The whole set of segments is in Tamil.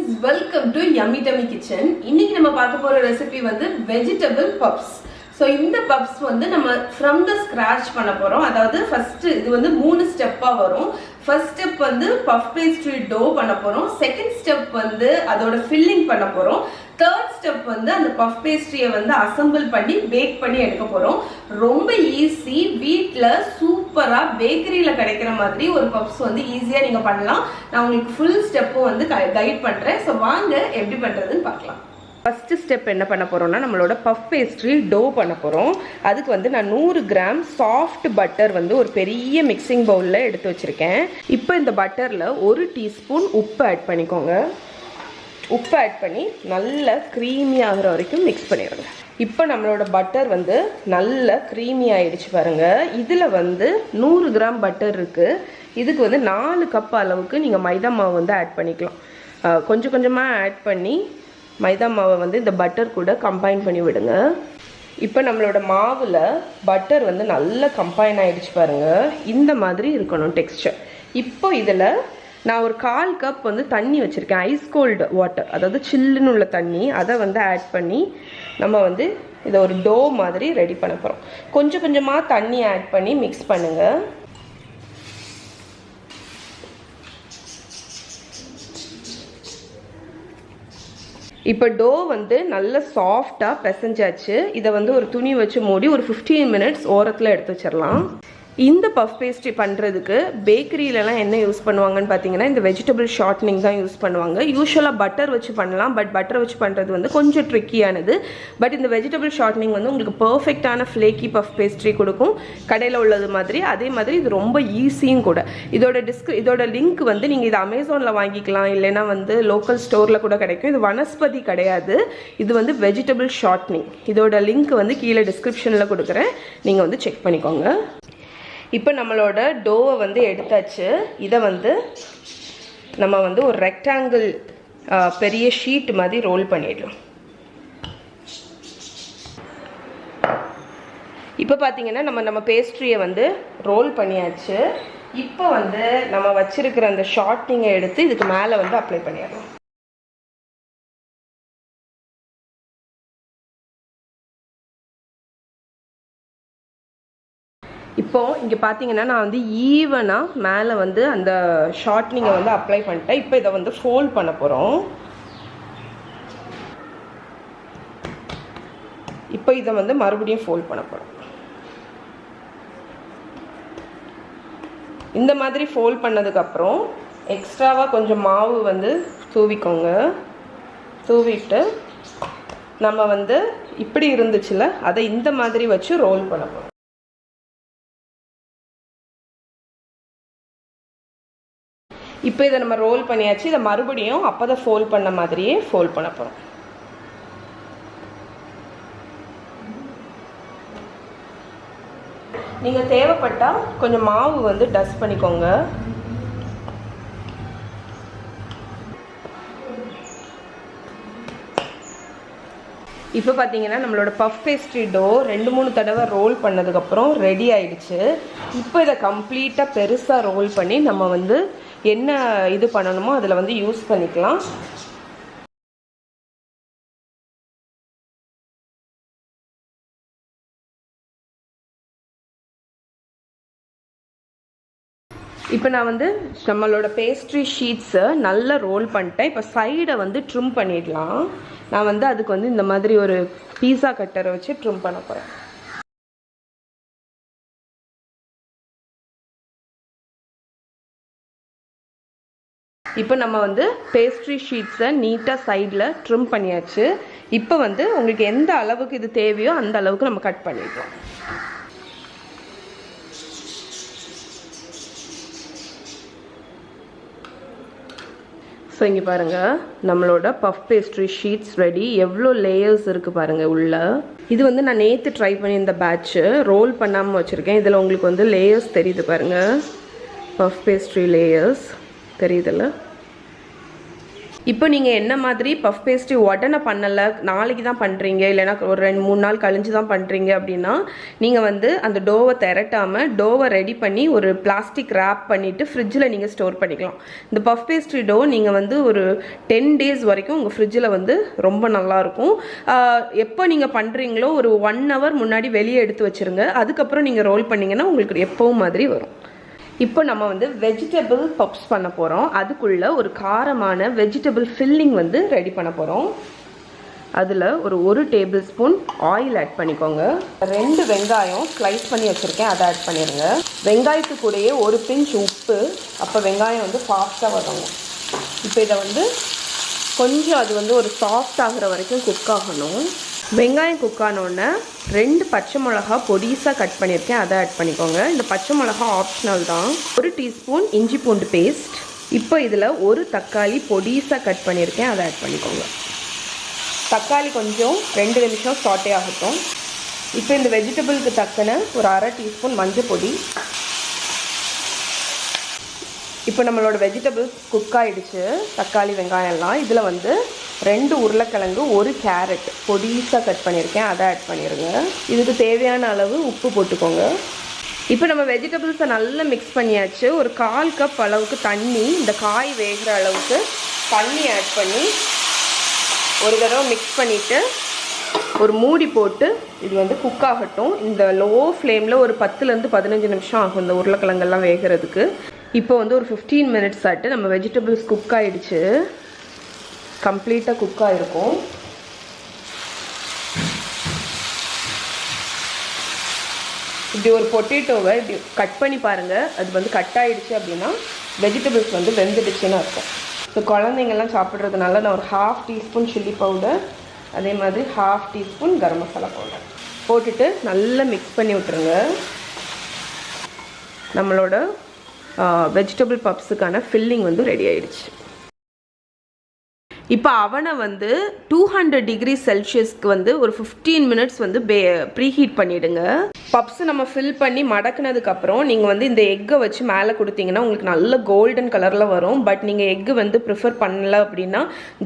friends, welcome to Yummy Tummy Kitchen. இன்னைக்கு நம்ம பார்க்க போற ரெசிபி வந்து vegetable puffs. So இந்த puffs வந்து நம்ம from the scratch பண்ண போறோம். அதாவது first இது வந்து 3 ஸ்டெப்பா வரும். First step வந்து puff pastry dough பண்ண போறோம். Second step வந்து அதோட filling பண்ண போறோம். Third step வந்து அந்த puff pastry-ய வந்து assemble பண்ணி bake பண்ணி எடுக்க போறோம். ரொம்ப ஈஸி, வீட்ல சூப்பரா பேக்கரியில கிடைக்கிற மாதிரி ஒரு puffs வந்து ஈஸியா நீங்க பண்ணலாம். நான் உங்களுக்கு full step வந்து கைட் பண்றேன். சோ வாங்க எப்படி பண்றதுன்னு பார்க்கலாம். ஃபர்ஸ்ட் ஸ்டெப் என்ன பண்ண போறோம்னா நம்மளோட பஃப் பேஸ்ட்ரி டோ பண்ண போறோம். அதுக்கு வந்து நான் 100 கிராம் சாஃப்ட் பட்டர் வந்து ஒரு பெரிய மிக்சிங் பவுல்ல எடுத்து வச்சிருக்கேன். இப்போ இந்த பட்டர்ல 1 டீஸ்பூன் உப்பு ஆட் பண்ணிக்கோங்க. உப்பு ஆட் பண்ணி நல்லா க்ரீமி ஆகிற வரைக்கும் மிக்ஸ் பண்ணிடுங்க. இப்போ நம்மளோட பட்டர் வந்து நல்லா க்ரீமி ஆயிடுச்சு பாருங்க. இதில் வந்து 100 கிராம் பட்டர் இருக்கு. இதுக்கு வந்து 4 கப் அளவுக்கு நீங்கள் மைதா மாவு வந்து ஆட் பண்ணிக்கலாம். கொஞ்சம் கொஞ்சமாக ஆட் பண்ணி மைதா மாவை வந்து இந்த பட்டர் கூட கம்பைன் பண்ணி விடுங்க. இப்போ நம்மளோட மாவில் பட்டர் வந்து நல்லா கம்பைன் ஆகிடுச்சு பாருங்கள். இந்த மாதிரி இருக்கணும் டெக்ஸ்சர். இப்போ இதில் நான் ஒரு 1/4 கப் வந்து தண்ணி வச்சுருக்கேன், ஐஸ் கோல்டு வாட்டர், அதாவது சில்லுன்னு உள்ள தண்ணி. அதை வந்து ஆட் பண்ணி நம்ம வந்து இதை ஒரு டோ மாதிரி ரெடி பண்ண போகிறோம். கொஞ்சம் கொஞ்சமாக தண்ணி ஆட் பண்ணி மிக்ஸ் பண்ணுங்கள். இப்போ டோ வந்து நல்ல சாஃப்டாக பிசைஞ்சாச்சு. இதை வந்து ஒரு துணி வச்சு மூடி ஒரு 15 மினிட்ஸ் ஓரத்தில் எடுத்து வச்சிடலாம். இந்த பஃப் பேஸ்ட்ரி பண்ணுறதுக்கு பேக்கரியிலலாம் என்ன யூஸ் பண்ணுவாங்கன்னு பார்த்தீங்கன்னா இந்த வெஜிடபிள் ஷார்ட்னிங் தான் யூஸ் பண்ணுவாங்க. யூஸ்வலாக பட்டர் வச்சு பண்ணலாம், பட் பட்டர் வச்சு பண்ணுறது வந்து கொஞ்சம் ட்ரிக்கியானது. பட் இந்த வெஜிடபிள் ஷார்ட்னிங் வந்து உங்களுக்கு பர்ஃபெக்டான ஃப்ளேக்கி பஃப் பேஸ்ட்ரி கொடுக்கும், கடையில் உள்ளது மாதிரி. அதே மாதிரி இது ரொம்ப ஈஸியும் கூட. இதோட லிங்க் வந்து நீங்கள் இது அமேசானில் வாங்கிக்கலாம், இல்லைன்னா வந்து லோக்கல் ஸ்டோரில் கூட கிடைக்கும். இது வனஸ்பதி கிடையாது, இது வந்து வெஜிடபிள் ஷார்ட்னிங். இதோட லிங்க் வந்து கீழே டிஸ்கிரிப்ஷனில் கொடுக்குறேன், நீங்கள் வந்து செக் பண்ணிக்கோங்க. இப்போ நம்மளோட டோவை வந்து எடுத்தாச்சு. இதை வந்து நம்ம வந்து ஒரு ரெக்டாங்கிள் பெரிய ஷீட் மாதிரி ரோல் பண்ணிடலாம். இப்போ பார்த்தீங்கன்னா நம்ம பேஸ்ட்ரியை வந்து ரோல் பண்ணியாச்சு. இப்போ வந்து நம்ம வச்சிருக்கிற அந்த ஷார்ட்னிங்கை எடுத்து இதுக்கு மேலே வந்து அப்ளை பண்ணிடலாம். இப்போது இங்கே பார்த்தீங்கன்னா நான் வந்து ஈவனாக மேலே வந்து அந்த ஷார்ட்னிங்கை வந்து அப்ளை பண்ணிட்டேன். இப்போ இதை வந்து ஃபோல்ட் பண்ண போகிறோம். இப்போ இதை வந்து மறுபடியும் ஃபோல்ட் பண்ண போகிறோம். இந்த மாதிரி ஃபோல்ட் பண்ணதுக்கப்புறம் எக்ஸ்ட்ராவாக கொஞ்சம் மாவு வந்து தூவிக்கோங்க. தூவிட்டு நம்ம வந்து இப்படி இருந்துச்சுல அதை இந்த மாதிரி வச்சு ரோல் பண்ண போகிறோம். இப்போ இதை நம்ம ரோல் பண்ணியாச்சு. இதை மறுபடியும் அப்போ தான் ஃபோல்ட் பண்ண மாதிரியே ஃபோல்ட் பண்ண போகிறோம். நீங்கள் தேவைப்பட்டால் கொஞ்சம் மாவு வந்து டஸ்ட் பண்ணிக்கோங்க. இப்போ பார்த்தீங்கன்னா நம்மளோட பஃப் பேஸ்ட்ரி டோ 2-3 தடவை ரோல் பண்ணதுக்கப்புறம் ரெடி ஆயிடுச்சு. இப்போ இதை கம்ப்ளீட்டாக பெருசாக ரோல் பண்ணி நம்ம வந்து என்ன இது பண்ணணுமோ அதில் வந்து யூஸ் பண்ணிக்கலாம். இப்போ நான் வந்து நம்மளோட பேஸ்ட்ரி ஷீட்ஸை நல்லா ரோல் பண்ணிட்டேன். இப்போ சைடை வந்து ட்ரிம் பண்ணிடலாம். நான் வந்து அதுக்கு வந்து இந்த மாதிரி ஒரு பீஸா கட்டரை வச்சு ட்ரிம் பண்ண போகிறேன். இப்போ நம்ம வந்து பேஸ்ட்ரி ஷீட்ஸை நீட்டாக சைடில் ட்ரிம் பண்ணியாச்சு. இப்போ வந்து உங்களுக்கு எந்த அளவுக்கு இது தேவையோ அந்த அளவுக்கு நம்ம கட் பண்ணிடுறோம். ஸோ இங்கே பாருங்கள், நம்மளோட பஃப் பேஸ்ட்ரி ஷீட்ஸ் ரெடி. எவ்வளோ லேயர்ஸ் இருக்குது பாருங்கள் உள்ள. இது வந்து நான் நேற்று ட்ரை பண்ணி இந்த பேட்ச்சு ரோல் பண்ணாமல் வச்சுருக்கேன். இதில் உங்களுக்கு வந்து லேயர்ஸ் தெரியுது பாருங்கள், பஃப் பேஸ்ட்ரி லேயர்ஸ் தெரியுதில்ல. இப்போ நீங்கள் என்ன மாதிரி பஃப் பேஸ்ட்ரி உடனே பண்ணலை, நாளைக்கு தான் பண்ணுறீங்க, இல்லைனா ஒரு 2-3 நாள் கழிஞ்சு தான் பண்ணுறீங்க அப்படின்னா நீங்கள் வந்து அந்த டோவை திரட்டாமல் டோவை ரெடி பண்ணி ஒரு பிளாஸ்டிக் ரேப் பண்ணிவிட்டு ஃப்ரிட்ஜில் நீங்கள் ஸ்டோர் பண்ணிக்கலாம். இந்த பஃப் பேஸ்ட்ரி டோ நீங்கள் வந்து ஒரு 10 days வரைக்கும் உங்கள் ஃப்ரிட்ஜில் வந்து ரொம்ப நல்லாயிருக்கும். எப்போ நீங்கள் பண்ணுறீங்களோ ஒரு 1 hour முன்னாடி வெளியே எடுத்து வச்சுருங்க. அதுக்கப்புறம் நீங்கள் ரோல் பண்ணிங்கன்னா உங்களுக்கு எப்போவும் மாதிரி வரும். இப்போ நம்ம வந்து வெஜிடபிள் பப்ஸ் பண்ண போகிறோம். அதுக்குள்ளே ஒரு காரமான வெஜிடபிள் ஃபில்லிங் வந்து ரெடி பண்ண போகிறோம். அதில் ஒரு 1 tablespoon ஆயில் ஆட் பண்ணிக்கோங்க. 2 வெங்காயம் ஸ்லைஸ் பண்ணி வச்சுருக்கேன், அதை ஆட் பண்ணிடுங்க. வெங்காயத்துக்கு கூடயே ஒரு பிஞ்ச் உப்பு, அப்போ வெங்காயம் வந்து ஃபாஸ்ட்டாக வதங்கும். இப்போ இதை வந்து கொஞ்சம் அது வந்து ஒரு சாஃப்ட் ஆகிற வரைக்கும் குக் ஆகணும். வெங்காயம் குக் ஆனோடனே 2 பச்சை மிளகா பொடிசாக கட் பண்ணியிருக்கேன், அதை ஆட் பண்ணிக்கோங்க. இந்த பச்சை மிளகா ஆப்ஷனல் தான். 1 teaspoon இஞ்சி பூண்டு பேஸ்ட். இப்போ இதில் 1 தக்காளி பொடிசாக கட் பண்ணியிருக்கேன், அதை ஆட் பண்ணிக்கோங்க. தக்காளி கொஞ்சம் 2 நிமிஷம் சாட்டே ஆகட்டும். இப்போ இந்த வெஜிடபிளுக்கு தக்கன ஒரு 1/2 teaspoon மஞ்சள் பொடி. இப்போ நம்மளோட வெஜிடபிள்ஸ் குக் ஆகிடுச்சு, தக்காளி வெங்காயம்லாம். இதில் வந்து 2 உருளைக்கிழங்கு 1 கேரட் பொடிசாக கட் பண்ணியிருக்கேன், அதை ஆட் பண்ணிடுங்க. இதுக்கு தேவையான அளவு உப்பு போட்டுக்கோங்க. இப்போ நம்ம வெஜிடபிள்ஸை நல்லா மிக்ஸ் பண்ணியாச்சு. ஒரு 1/4 கப் அளவுக்கு தண்ணி, இந்த காய் வேகிற அளவுக்கு தண்ணி ஆட் பண்ணி ஒரு தடவை மிக்ஸ் பண்ணிவிட்டு ஒரு மூடி போட்டு இது வந்து குக் ஆகட்டும். இந்த லோ ஃப்ளேமில் ஒரு 10 to 15 நிமிஷம் ஆகும் இந்த உருளைக்கிழங்கெல்லாம் வேகிறதுக்கு. இப்போ வந்து ஒரு 15 minutes ஆகிட்டு நம்ம வெஜிடபிள்ஸ் குக் ஆகிடுச்சு, கம்ப்ளீட்டாக குக் ஆகிருக்கும். இப்படி ஒரு பொட்டேட்டோவை இப்படி கட் பண்ணி பாருங்கள். அது வந்து கட் ஆகிடுச்சு அப்படின்னா வெஜிடபிள்ஸ் வந்து வெந்துடுச்சுன்னு இருக்கும். ஸோ குழந்தைங்கள்லாம் சாப்பிட்றதுனால நான் ஒரு 1/2 teaspoon சில்லி பவுடர், அதே மாதிரி 1/2 teaspoon கரம் மசாலா பவுடர் போட்டுட்டு நல்லா மிக்ஸ் பண்ணி விட்டுருங்க. நம்மளோட வெஜிடபிள் பப்ஸுக்கான ஃபில்லிங் வந்து ரெடி ஆயிடுச்சு. இப்போ அவனை வந்து 200 degree செல்சியஸ்க்கு வந்து ஒரு 15 minutes வந்து ப்ரீஹீட் பண்ணிவிடுங்க. பப்ஸ் நம்ம ஃபில் பண்ணி மடக்குனதுக்கப்புறம் நீங்கள் வந்து இந்த எக்கை வச்சு மேலே கொடுத்தீங்கன்னா உங்களுக்கு நல்ல கோல்டன் கலரில் வரும். பட் நீங்கள் எக்கு வந்து ப்ரிஃபர் பண்ணல அப்படின்னா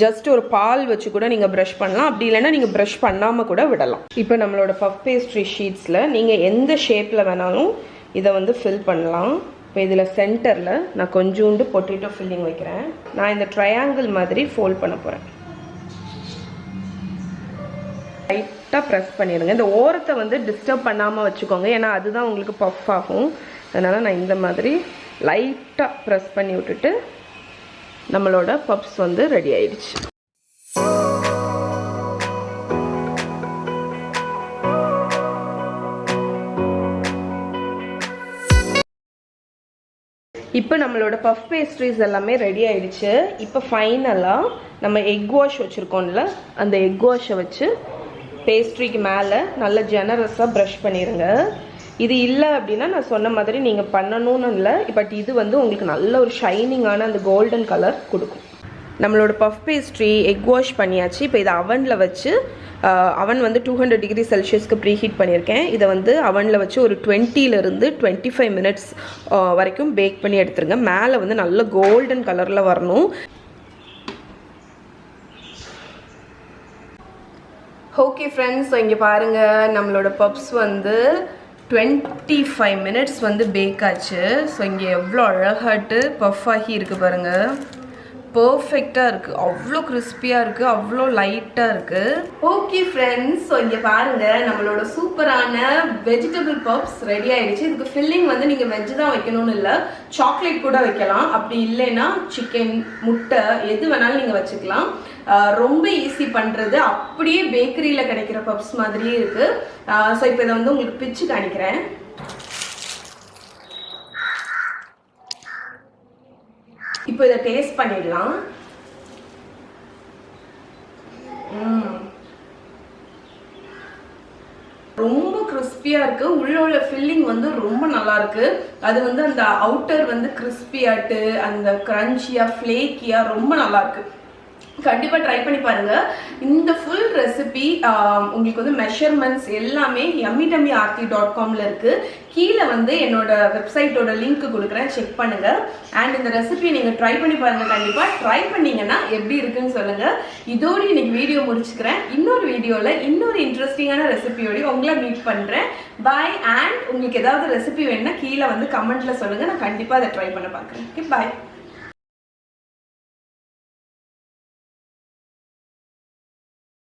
ஜஸ்ட் ஒரு பால் வச்சு கூட நீங்கள் ப்ரஷ் பண்ணலாம். அப்படி இல்லைன்னா நீங்கள் ப்ரஷ் பண்ணாமல் கூட விடலாம். இப்போ நம்மளோட பஃப் பேஸ்ட்ரி ஷீட்ஸில் நீங்கள் எந்த ஷேப்பில் வேணாலும் இதை வந்து ஃபில் பண்ணலாம். இப்போ இதில் சென்டரில் நான் கொஞ்சோண்டு பொட்டேட்டோ ஃபில்லிங் வைக்கிறேன். நான் இந்த ட்ரையாங்கிள் மாதிரி ஃபோல்ட் பண்ண போகிறேன். லைட்டாக ப்ரெஸ் பண்ணிடுங்க. இந்த ஓரத்தை வந்து டிஸ்டர்ப் பண்ணாமல் வச்சுக்கோங்க, ஏன்னா அதுதான் உங்களுக்கு பஃப் ஆகும். அதனால் நான் இந்த மாதிரி லைட்டாக ப்ரெஸ் பண்ணி விட்டுட்டு நம்மளோட பப்ஸ் வந்து ரெடி ஆயிடுச்சு. இப்போ நம்மளோட பஃப் பேஸ்ட்ரிஸ் எல்லாமே ரெடி ஆயிடுச்சு. இப்போ ஃபைனலாக நம்ம எக் வாஷ் வச்சுருக்கோம்ல, அந்த எக் வாஷை வச்சு பேஸ்ட்ரிக்கு மேலே நல்லா ஜெனரஸாக ப்ரஷ் பண்ணிடுங்க. இது இல்லை அப்படின்னா நான் சொன்ன மாதிரி நீங்கள் பண்ணணும்னு இல்லை, பட் இது வந்து உங்களுக்கு நல்ல ஒரு ஷைனிங்கான அந்த கோல்டன் கலர் கொடுக்கும். நம்மளோட பஃப் பேஸ்ட்ரி எக் வாஷ் பண்ணியாச்சு. இப்போ இதை அவனில் வச்சு அவன் வந்து 200 degree செல்சியஸ்க்கு ப்ரீஹீட் பண்ணியிருக்கேன். இதை வந்து அவனில் வச்சு ஒரு 20 to 25 minutes வரைக்கும் பேக் பண்ணி எடுத்துருங்க. மேலே வந்து நல்ல கோல்டன் கலரில் வரணும். ஓகே ஃப்ரெண்ட்ஸ், ஸோ இங்கே பாருங்கள் நம்மளோட பப்ஸ் வந்து 25 minutes வந்து பேக் ஆச்சு. ஸோ இங்கே எவ்வளோ அழகாட்டு பஃப் ஆகி இருக்குது பாருங்கள், பர்ஃபெக்டாக இருக்குது, அவ்வளோ கிறிஸ்பியாக இருக்குது, அவ்வளோ லைட்டாக இருக்குது. ஓகே ஃப்ரெண்ட்ஸ், ஸோ இங்கே பாருங்கள் நம்மளோட சூப்பரான வெஜிடபிள் பப்ஸ் ரெடி ஆகிடுச்சு. இதுக்கு ஃபில்லிங் வந்து நீங்கள் வெஜ்ஜு தான் வைக்கணும்னு இல்லை, சாக்லேட் கூட வைக்கலாம். அப்படி இல்லைன்னா சிக்கன், முட்டை எது வேணாலும் நீங்கள் வச்சுக்கலாம். ரொம்ப ஈஸி பண்ணுறது, அப்படியே பேக்கரியில் கிடைக்கிற பப்ஸ் மாதிரியே இருக்குது. ஸோ இப்போ இதை வந்து உங்களுக்கு பிச்சு காணிக்கிறேன். இப்போ இதை டேஸ்ட் பண்ணிடலாம். ரொம்ப கிறிஸ்பியா இருக்கு, உள்ள உள்ள ஃபில்லிங் வந்து ரொம்ப நல்லா இருக்கு. அது வந்து அந்த அவுட்டர் வந்து கிறிஸ்பியாட்டு, அந்த கிரன்ச்சியா ஃப்ளேக்கியா ரொம்ப நல்லா இருக்கு. கண்டிப்பா ட்ரை பண்ணி பாருங்க. இந்த ஃபுல் ரெசிபி உங்களுக்கு வந்து மெஷர்மெண்ட்ஸ் எல்லாமே yummytummyaarthi.comல இருக்கு. கீழே வந்து என்னோட வெப்சைட்டோட லிங்க் கொடுக்குறேன், செக் பண்ணுங்க. அண்ட் இந்த ரெசிபியை நீங்க ட்ரை பண்ணி பாருங்க. கண்டிப்பா ட்ரை பண்ணீங்கன்னா எப்படி இருக்குன்னு சொல்லுங்க. இதோடு இன்னைக்கு வீடியோ முடிச்சுக்கிறேன். இன்னொரு வீடியோல இன்னொரு இன்ட்ரெஸ்டிங்கான ரெசிபியோட உங்களை மீட் பண்றேன். பாய். அண்ட் உங்களுக்கு ஏதாவது ரெசிபி வேணும்னா கீழே வந்து கமெண்ட்ல சொல்லுங்க, நான் கண்டிப்பா அதை ட்ரை பண்ண பார்க்குறேன். ஓகே, பாய்.